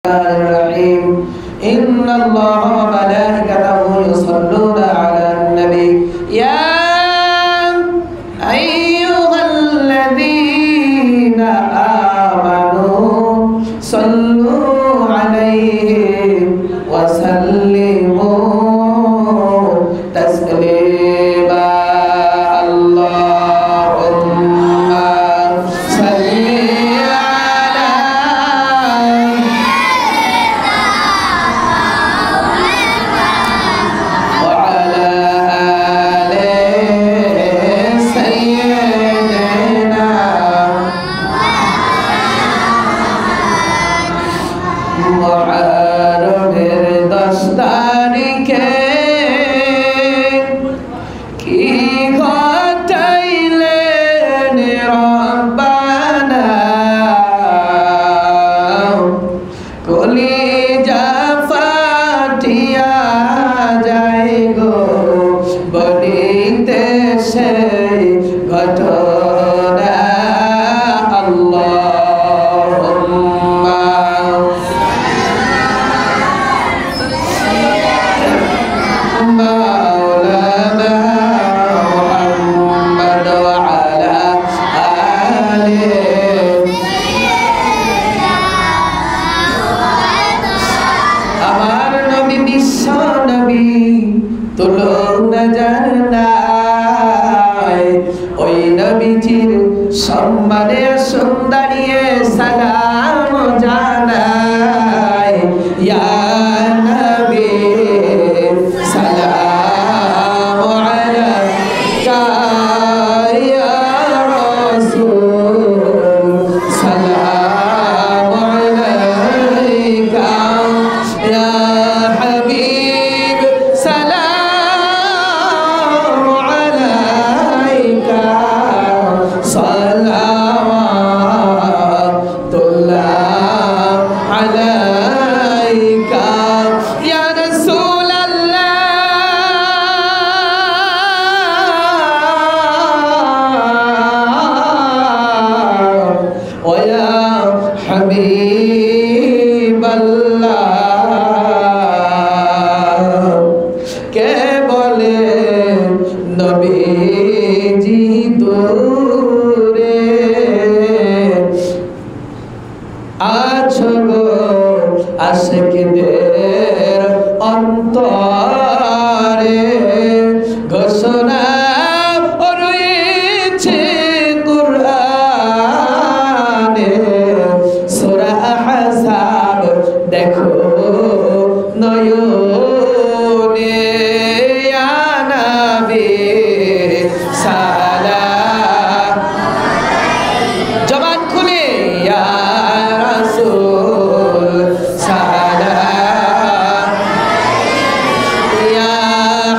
الرحيم إن الله وملائكته يصلون على النبي يا أيها الذين آمنوا صلوا عليه وسلموا تسليما اللهم صل সম্মানে সুন্দরিয়ে সালাম জানাই ইয়া নবী সালাম আলাইকা ইয়া রাসূল সালাম আলাইকা ইয়া হাবিব সালাম আলাইকা আশিকদের অন্তরে ঘোষণা রয়েছে কুরআনে সূরা আহজাব দেখো নয়নে ইয়া নবী সালাম জবান খুলে ইয়া রাসূল সালাম ইয়া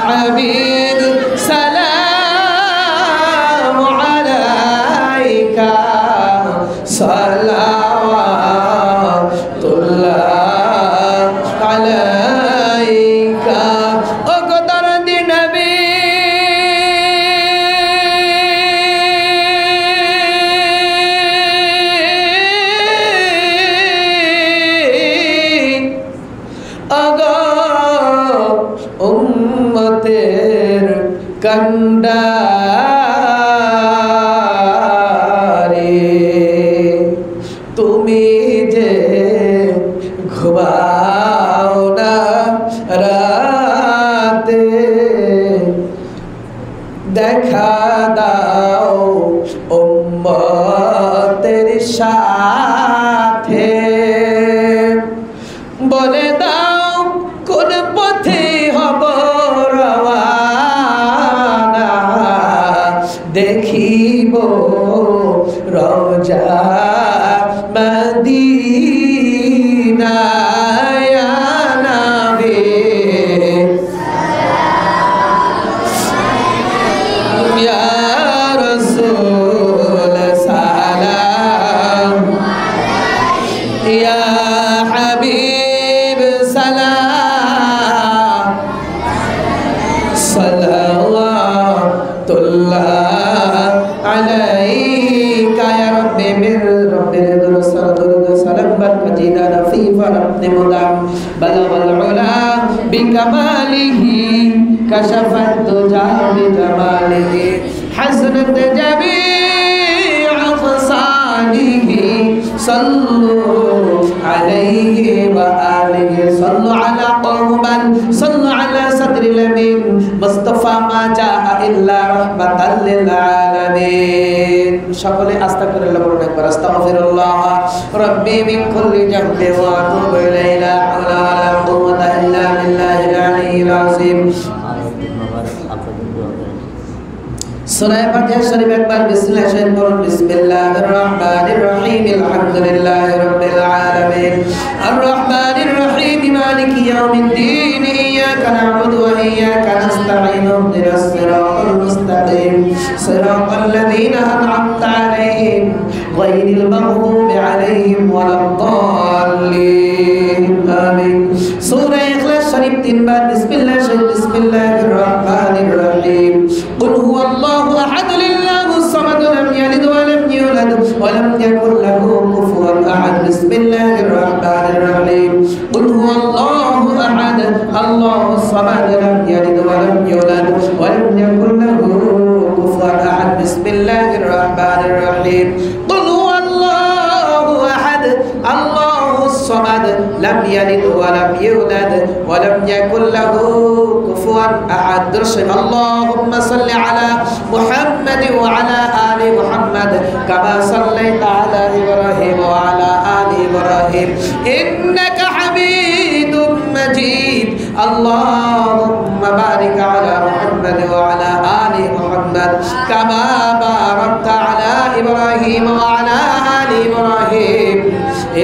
হাবিব সালাম আলাইকা সালাওয়াতুল্লাহ আলাইকা ও গো দরদি নবী উম্মতের কান্ডারে তুমি যে ঘুমাও না রাতে দেখা দাও উম্মতের সাথে বলে দাও কোন পথে হব রওয়ানা দেখিব রওজা মদিনা ইয়া নবী ইয়া রাসূল সালাম ইয়া হাবিব সালাম সালাওয়াতুল্লাহ আলাইকা ইয়া রাব্বি মির রাব্বিল সালাম বারকাতিনা ফি فربن مدام بلغ العلا بكماله كشف الدجى بجماله حسنت جميع خصاله صلوا عليه وآله صلوا على قوما صلوا على صدر الأمين مصطفى ما جاء إلا رحمة للعالمين সকলে আস্তাগফিরুল্লাহ বলুন একবার আস্তাগফিরুল্লাহ রব্বি মিন কুল্লি জাহদি ওয়া আতুবু ইলাইহি লা হাওলা ওয়া লা কুওয়াতা ইল্লা বিল্লাহিল আলিয়্যিল আযীম সূরা ফাতিহা শরীফ একবার বিসমিল্লাহ শরীফ পড়ুন বিসমিল্লাহির রহমানির রহিম আলহামদুলিল্লাহি রাব্বিল আলামিন আর রহমানির রহিম মালিকি ইয়াউমিদ্দিন ইয়াকা না'বুদু ওয়া ইয়াকা নাস্তাঈন ইহদিনাস সিরাতাল মুস্তাকিম সিরাতাল লাযীনা আন'আমতা আলাইহিম গায়রিল মাগদুবি আলাইহিম ওয়ালাদ-দাল্লিন আমিন সূরা ইখলাস শরীফ তিনবার বিসমিল্লাহ শরীফ বিসমিল্লাহির রহমানির রহিম কুল হুয়াল্লাহু আহাদ লিল্লাহুস সামাদ লাম ইয়ালিদ ওয়া লাম ইউলাদ ওয়া লাম ইয়াকুল লাহু কুফুওয়ান আহাদ বিসমিল্লাহির রহমানির রহিম কুল হুয়াল্লাহু আহাদ আল্লাহুস সামাদ লাম ইয়ালিদ ওয়া লাম ইউলাদ ওয়া লাম ইয়াকুল লাহু কুফুওয়ান আহাদ বিসমিল্লাহির রহমানির রহিম কুল হুয়াল্লাহু আহাদ আল্লাহুস সামাদ লাম ইয়ালিদ ওয়া লাম ইউলাদ ওয়া লাম ইয়াকুল লাহু কুফুওয়ান আহাদ আল্লাহুম্মা সাল্লি আলা মুহাম্মাদ ওয়া আলা আলি মুহাম্মাদ কামা সাল্লাইতা আলা ইব্রাহিম ওয়া আলা আলি ইব্রাহিম ইন্নাকা হামিদুম মাজিদ আল্লাহুম্মা বারিক আলা মুহাম্মাদ ওয়া আলা আলি মুহাম্মাদ কামা বারাকতা আলা ইব্রাহিম ওয়া আলা আলি ইব্রাহিম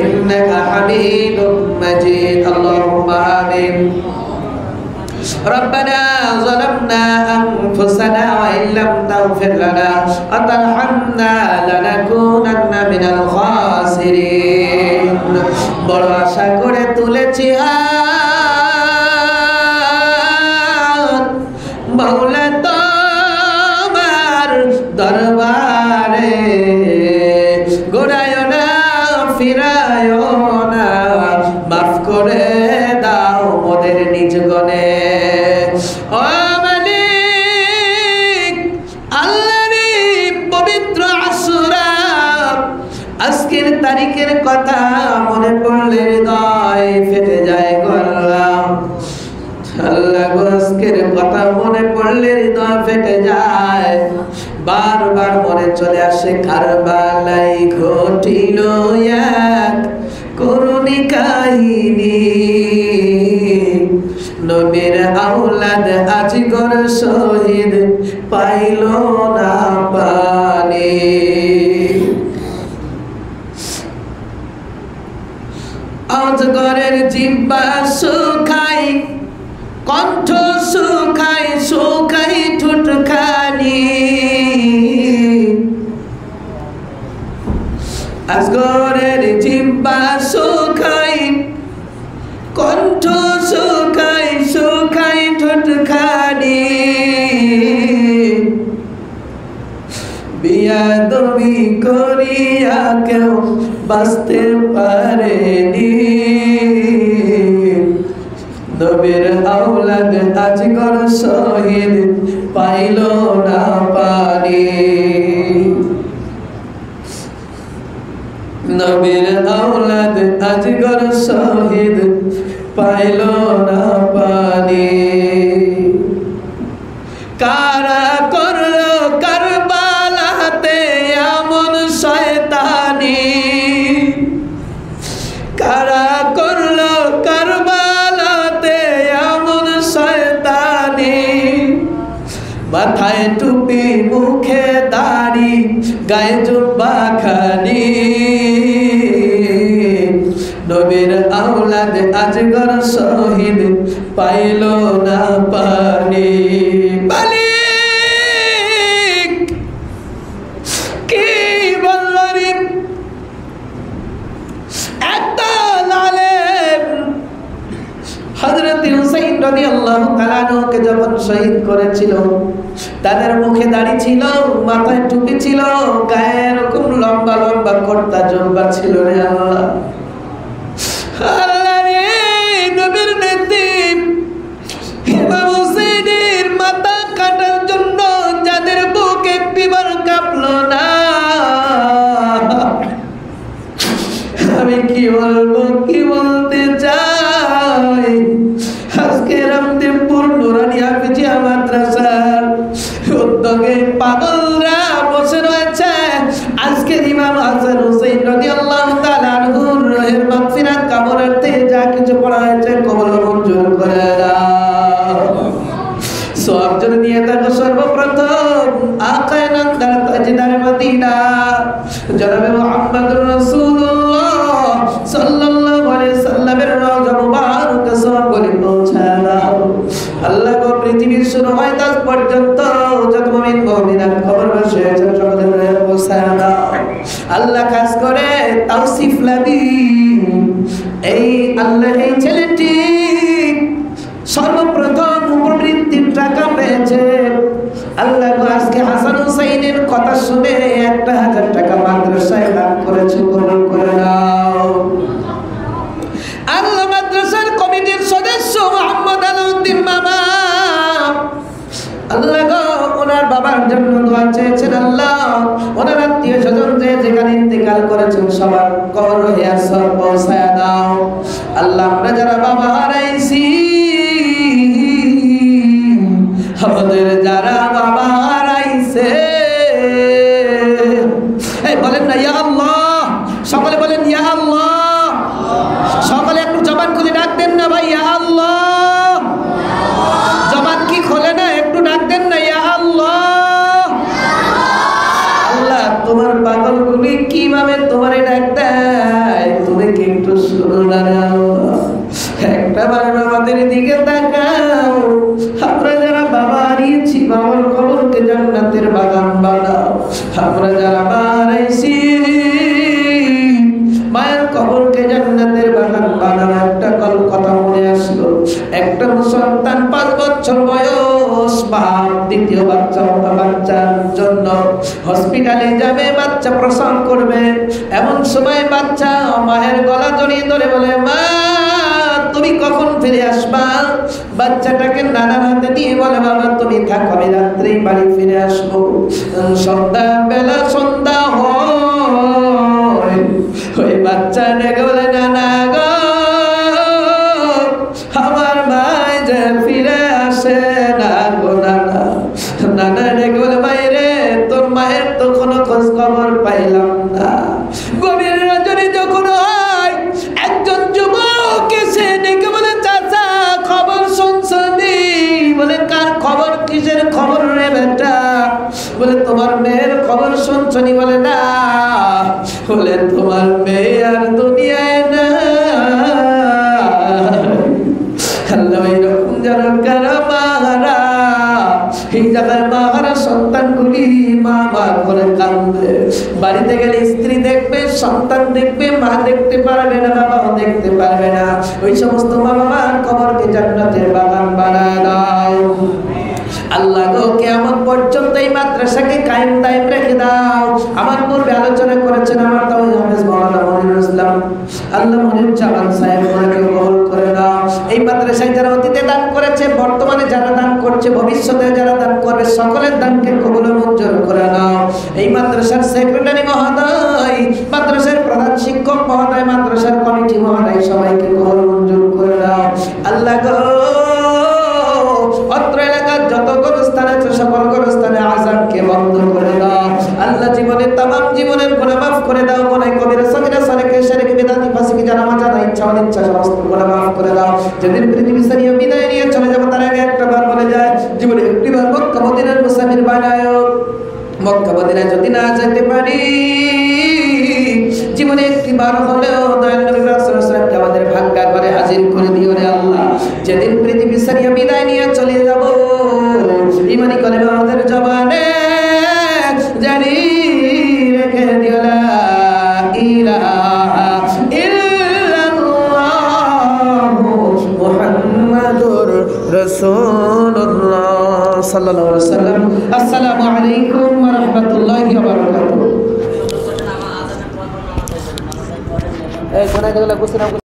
ইন্নাকা হামিদুম মাজিদ আল্লাহুম্মা আমিন ربنا ظلمنا أنفسنا وإن لم تغفر لنا وترحمنا لنكونن من الخاسرين বড় আশা করে তুলেছি হাত মাওলা তোমার দরবারে গোড়ায়ও না ফিরায়ও না মাফ করে দাও মোদের নিজ গনে ও মালিক আল্লাহরে পবিত্র আশুরা আজকের তারিখের কথা মনে পড়লে হৃদয় ফেটে যায় গলা আল্লাহ গো আজকের কথা মনে পড়লে হৃদয় ফেটে যায় বারবার মনে চলে আসে কারবালায় ঘটিল এক করুণী কাহিনী নবীর আওলাদ আজগর শহীদ পাইল না পানি আজগরের জিহ্বা শুকাই কণ্ঠ শুকাই শুকাই ঠোঁটখানি আজগরের জিহ্বা শুকাই কণ্ঠ শুকাই শুকাই ঠোঁটখানি বিয়াদবি করিয়া কেউ বাঁচতে পারেনি নবীর আওলাদ আজগর শহীদ পাইল না পানি নবীর আওলাদ আজগর শহীদ পাইল না পানি কারা করলো কারবালাতে এমন শয়তানি কারা করলো কারবালাতে এমন শয়তানি মাথায় টুপি মুখে দাড়ি গায়ে জুব্বা খানি নবীর আওলাদ আজগর শহীদ পাইল না পানি মালিক কি বলল রে একটা আলেম হযরত হুসাইন রাদিয়াল্লাহু তাআলা আনহুকে যখন শহীদ করেছিল তাদের মুখে দাড়ি ছিল মাথায় টুপি ছিল গায়ে এরকম লম্বা লম্বা কুর্তা জুব্বা ছিল রে আল্লাহ আল্লাহ রে, নবীর নেত্রী ইমাম হুসাইনের মাথা কাটার জন্য যাদের বুক একটিবার কাঁপলো না, আমি কি বলবো, কি বলতে চাই। আজকে রামদেবপুর নুরানি হাফিজিয়া মাদ্রাসার উদ্যোগে পাগলরা বসে রয়েছে। আজকে ইমাম হাসান হুসাইন রাদিয়াল্লাহু তাআলা আনহুর রূহের মাগফিরাত কামনার্থে যা কিছু পড়া হয়েছে কবুল মঞ্জুর করে দাও। সওয়াব যদি নিয়ে থাকো সর্বপ্রথম আকায়ে নামদার তাজদার মদিনা জনাবে মুহাম্মদুর রাসূলুল্লাহ সাল্লাল্লাহু আলাইহি সাল্লামের রওজা মুবারক সওয়াবগুলি পৌঁছে দাও। আল্লাহ গো, পৃথিবীর শুরু হয় আজ পর্যন্ত যত মুমিন মুমিনাত কবরবাসী হয়েছে সকলের পৌঁছে দাও। আল্লাহ খাস করে তাওসিফ লাবি এই আল্লাহ এই ছেলেটি সর্বপ্রথম উপবৃত্তির টাকা পেয়েছে। আল্লাহ আজকে হাসান হুসাইনের কথা শুনে 1000 টাকা মাদ্রাসায় দান করেছে, কবুল করে নাও। আল্লাহ মাদ্রাসার কমিটির সদস্য মোহাম্মদ আলাউদ্দিন মামা, আল্লাহ গো, ওনার বাবার জন্য দোয়া চেয়েছেন। আল্লাহ ওনার আত্মীয় স্বজন যে যেখানে ইন্তেকাল করেছেন সবার কবর রহিয়া সব পৌঁছায় দাও। আল্লাহ আমরা যারা বাবা হারাইছি, আমাদের যারা বাবা হারাইছে, এই বলেন না ইয়া আল্লাহ, সকলে বলেন ইয়া আল্লাহ, সকলে একটু জবান খুলে ডাক দেন না ভাই ইয়া আল্লাহ। জবান কি খোলে না, একটু ডাক দেন না ইয়া আল্লাহ। আল্লাহ তোমার পাগলগুলি কিভাবে তোমার ডাক দেয়, তুমি কি একটু শুনো না রে আল্লাহ। একটা বার আমাদের দিকে তাকাও, আমরা যারা বাবা হারিয়েছি বাবার কবরকে জান্নাতের বাগান বানাও। আমরা যারা হারাইছি মায়ের কবরকে জান্নাতের বাগান বানাও। একটা কথা মনে আসলো, একটা সন্তান 5 বছর বয়স, বাপ দ্বিতীয় বাচ্চার জন্য হসপিটালে যাবে, বাচ্চা প্রসব করবে। এমন সময় বাচ্চা মায়ের গলা জড়িয়ে ধরে বলে, মা তুমি কখন ফিরে আসবা? বাচ্চাটাকে নানার হাতে দিয়ে বলে, বাবা তুমি থাকো, আমি রাত্রেই বাড়ি ফিরে আসবো। সন্ধ্যা হয়, ওই বাচ্চা ডেকে বলে, নানা গো, আমার ভাই যে ফিরে আসে না গো নানা। নানা ডেকে বলে, ভাই রে, তোর মায়ের তো কোনো খোঁজ খবর পাইলাম না। গভীর রাত্রি যখন হয়, একজন যুবক এসে ডেকে বলে, চাচা খবর শুনছনি? বলে, কার খবর, কিসের খবর রে বেটা? বলে, তোমার মেয়ের খবর শুনছনি? বলে, না। বলে, তোমার মেয়ে আর দুনিয়ায় না। আল্লাহ এরকম যেন কারা মাহারা, এই জায়গায় মাহারা সন্তানগুলি মা মা করে কাঁদবে। বাড়িতে গেলে স্ত্রী দেখবে, সন্তান দেখবে, মা দেখতে পারবে না, বাবাও দেখতে পারবে না। ওই সমস্ত মা বাবার কবরকে জান্নাতের বাগান বানায় দাও। আল্লাহ গো, কিয়ামত পর্যন্ত এই মাদ্রাসাকে কায়েম দায়েম রেখে দাও। আমার পূর্বে আলোচনা করেছেন আমার তাওহীদ হাফেজ মাওলানা মনিরুল ইসলাম, আল্লাহ মনির জামান সাহেব, ওনাকে কবুল করে দাও। এই মাদ্রাসায় যারা অতীতে দান করেছে, বর্তমানে যারা দান করছে, ভবিষ্যতে যারা দান করবে, সকলের দানকে কবুল মঞ্জুর করে নাও। এই মাদ্রাসার সেক্রেটারি মহোদয়, মাদ্রাসার প্রধান শিক্ষক মহোদয়, মাদ্রাসার কমিটি মহোদয়, সবাইকে কবুল মঞ্জুর করে দাও। আল্লাহ গো, অত্র এলাকার যত গোরস্থান আছে সকল গোরস্থানে আযাবকে বন্ধ করে দাও। আল্লাহ জীবনের তামাম জীবনের গুনাহ মাফ করে দাও। গুনাহ কবিরা সগীরা সালেকে শিরকে বিদআতি ফাসিকি জানা জানা ইচ্ছা অনিচ্ছা সমস্ত গুনাহ মাফ করে দাও। যেদিন পৃথিবী ছাড়িয়ে বিদায় নিয়ে চলে যাব, তার আগে একটা বার বলে যায়, জীবনে একটিবার মক্কা মদিনার মুসাফির বানায়ো। মক্কা মদিনায় যদি না যেতে পারি, জীবনে একটিবার হলেও দয়াল নবী সাল্লাল্লাহু আলাইহি ওয়াসাল্লামকে আমাদের ভাগ্যা করে হাজির করে দিও রে আল্লাহ। যেদিন পৃথিবী ছাড়িয়ে বিদায় নিয়ে চলে যাব, ঈমানি কলেমা আমাদের জবানে জারি রেখে দিও, লা ইলাহা ইল্লাল্লাহু মুহাম্মাদুর রাসূলুল্লাহ সাল্লাল্লাহু আলাইহি ওয়াসাল্লাম। আসসালামু আলাইকুম ওয়া রাহমাতুল্লাহি ওয়া বারাকাতুহু।